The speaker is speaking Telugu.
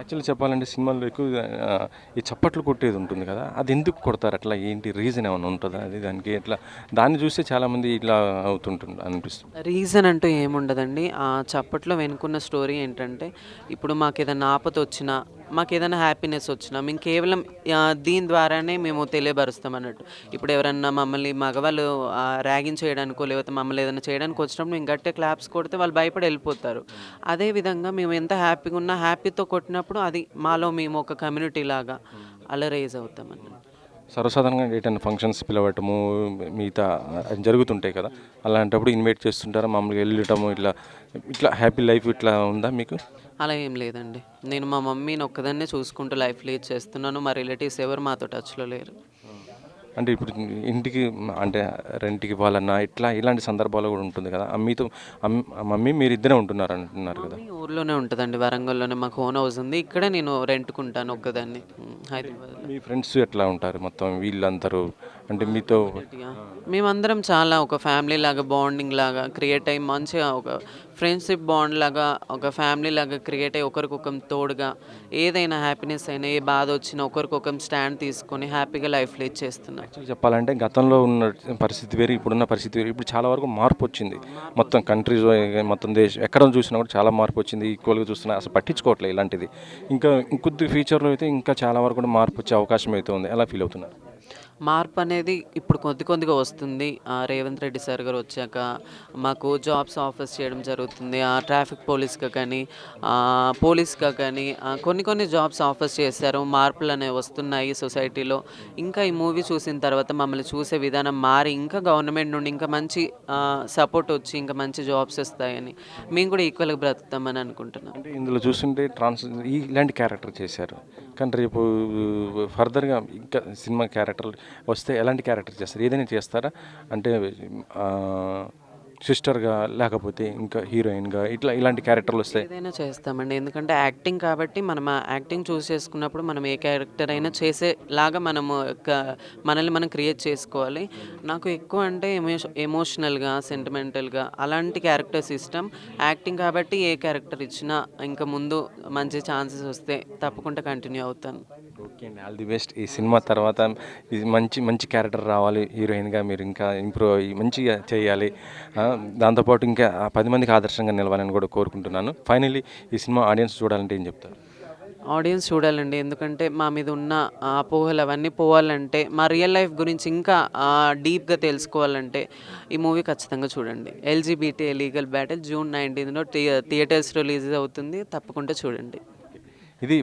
యాక్చువల్లీ చెప్పాలంటే సినిమాల్లో ఎక్కువగా ఈ చప్పట్లు కొట్టేది ఉంటుంది కదా! అది ఎందుకు కొడతారు అట్లా? ఏంటి రీజన్ ఏమన్నా ఉంటదా? అది దానికి ఎట్లా దాన్ని చూస్తే చాలామంది ఇట్లా అవుతుంటుంది అనిపిస్తుంది. రీజన్ అంటూ ఏముండదండి. చప్పట్లో వెనుకున్న స్టోరీ ఏంటంటే, ఇప్పుడు మాకేదన్నా ఆపదొచ్చినా, మాకేదైనా హ్యాపీనెస్ వచ్చినా, మేము కేవలం దీని ద్వారానే మేము తెలియబరుస్తామన్నట్టు. ఇప్పుడు ఎవరన్నా మమ్మల్ని మగవాళ్ళు ర్యాగింగ్ చేయడానికో, లేకపోతే మమ్మల్ని ఏదైనా చేయడానికి వచ్చినప్పుడు మేము గట్టిగా క్లాప్స్ కొడితే వాళ్ళు భయపడి ఎళ్ళిపోతారు. అదే విధంగా మేము ఎంత హ్యాపీగా ఉన్నా, హ్యాపీతో కొట్టినప్పుడు అది మాలో మేము ఒక కమ్యూనిటీ లాగా అలా రైజ్ అవుతామన్నట్టు. సర్వసాధారణంగా ఎటైనా ఫంక్షన్స్ పిలవటము మిగతా జరుగుతుంటాయి కదా! అలాంటప్పుడు ఇన్వైట్ చేస్తుంటారా? మామూలుగా వెళ్ళటము ఇట్లా ఇట్లా హ్యాపీ లైఫ్ ఇట్లా ఉందా మీకు? అలా ఏం లేదండి. నేను మా మమ్మీని ఒక్కదాన్నే చూసుకుంటూ లైఫ్ లీడ్ చేస్తున్నాను. మా రిలేటివ్స్ ఎవరు మాతో టచ్‌లో లేరు. అంటే ఇప్పుడు ఇంటికి అంటే రెంట్‌కి ఇవ్వాలన్నా ఇట్లా ఇలాంటి సందర్భాలు కూడా ఉంటుంది కదా! మీతో మమ్మీ మీరిద్దరే ఉంటున్నారు అంటున్నారు కదా! మమ్మీ ఊర్లోనే ఉంటదండి. వరంగల్‌లోనే మాకు ఓన్ హౌస్ ఉంది. ఇక్కడే నేను రెంట్‌కుంటాను ఒక్కదాన్ని. అంటే హైదరాబాద్‌లో. మీ ఫ్రెండ్స్ ఎట్లా ఉంటారు మొత్తం వీళ్ళందరూ అంటే మా మీతో కమ్యూనిటీయా? మేమందరం చాలా ఒక ఫ్యామిలీ లాగా, బాండింగ్ లాగా క్రియేట్ అయ్యి మంచిగా ఒక ఫ్రెండ్‌షిప్ బాండ్ లాగా, ఒక ఫ్యామిలీ లాగా క్రియేట్ అయ్యి ఒకరికొకరం తోడుగా ఏదైనా హ్యాపీనెస్ అయినా, ఏ బాధొచ్చినా ఒకరికొకరం స్టాండ్ తీసుకొని హ్యాపీగా లైఫ్ లీడ్ చేస్తున్నాం. యాక్చువల్లీ చెప్పాలంటే గతంలో ఉన్న పరిస్థితి వేరు, ఇప్పుడున్న పరిస్థితి వేరు. ఇప్పుడు చాలా వరకు మార్పొచ్చింది. మొత్తం మార్పొచ్చింది. కంట్రీస్ మొత్తం దేశం ఎక్కడ చూసినా కూడా చాలా మార్పొచ్చింది. ఈక్వల్‌గా చూస్తున్నా అసలు పట్టించుకోవట్లే ఇలాంటిది. ఇంకా ఇంకొద్ది ఫ్యూచర్‌లో అయితే ఇంకా చాలా వరకు కూడా మార్పొచ్చే అవకాశం అయితే ఉంది. ఎలా ఫీల్ అవుతున్నారు? మార్పనేది ఇప్పుడు కొద్ది కొద్దిగా వస్తుంది. రేవంత్ రెడ్డి సార్ గారు వచ్చాక మాకు జాబ్స్ ఆఫర్స్ చేయడం జరుగుతుంది. ట్రాఫిక్ పోలీస్‌గా కానీ, పోలీస్‌గా కానీ కొన్ని కొన్ని జాబ్స్ ఆఫర్స్ చేశారు. మార్పులనేవి వస్తున్నాయి సొసైటీలో. ఇంకా ఈ మూవీ చూసిన తర్వాత మమ్మల్ని చూసే విధానం మారి ఇంకా గవర్నమెంట్ నుండి ఇంకా మంచి సపోర్ట్ వచ్చి ఇంకా మంచి జాబ్స్ వస్తాయని, మేము కూడా ఈక్వల్‌గా బ్రతుకుతామని అనుకుంటున్నాం. అంటే ఇందులో చూస్తుంటే ఇలాంటి క్యారెక్టర్ చేశారు. కానీ రేపు ఫర్దర్‌గా ఇంకా సినిమా క్యారెక్టర్లు వస్తే ఎలాంటి క్యారెక్టర్ చేస్తారు? ఏదైనా చేస్తారా? అంటే ఆహ్, సిస్టర్‌గా లేకపోతే ఇంకా హీరోయిన్‌గా ఇట్లా ఇలాంటి క్యారెక్టర్‌లొస్తాయి. ఏదైనా చేస్తామండి. ఎందుకంటే యాక్టింగ్ కాబట్టి మనం ఆ యాక్టింగ్ చూజ్ చేసుకున్నప్పుడు మనం ఏ క్యారెక్టర్ అయినా చేసేలాగా మనము మనల్ని మనం క్రియేట్ చేసుకోవాలి. నాకు ఎక్కువ అంటే ఎమోషనల్‌గా, సెంటిమెంటల్‌గా అలాంటి క్యారెక్టర్స్ ఇష్టం. యాక్టింగ్ కాబట్టి ఏ క్యారెక్టర్ ఇచ్చినా ఇంకా ముందు మంచి ఛాన్సెస్ వస్తే తప్పకుండా కంటిన్యూ అవుతాను. ఓకే అండి. All the best. ఈ సినిమా తర్వాత ఇది మంచి మంచి క్యారెక్టర్ రావాలి. హీరోయిన్‌గా మీరు ఇంకా ఇంప్రూవ్ అయ్యి మంచిగా చేయాలి. దాంతోపాటు ఇంకా 10 మందికి ఆదర్శంగా నిలవాలని కూడా కోరుకుంటున్నాను. ఫైనల్లీ ఈ సినిమా ఆడియన్స్ చూడాలంటే ఏం చెప్తారు? ఆడియన్స్ చూడాలండి. ఎందుకంటే మా మీద ఉన్న అపోహలు అవన్నీ పోవాలంటే, మా రియల్ లైఫ్ గురించి ఇంకా డీప్‌గా తెలుసుకోవాలంటే ఈ మూవీ ఖచ్చితంగా చూడండి. 'LGBT legal battle' June 19 theatres release అవుతుంది. తప్పకుండా చూడండి. ఇది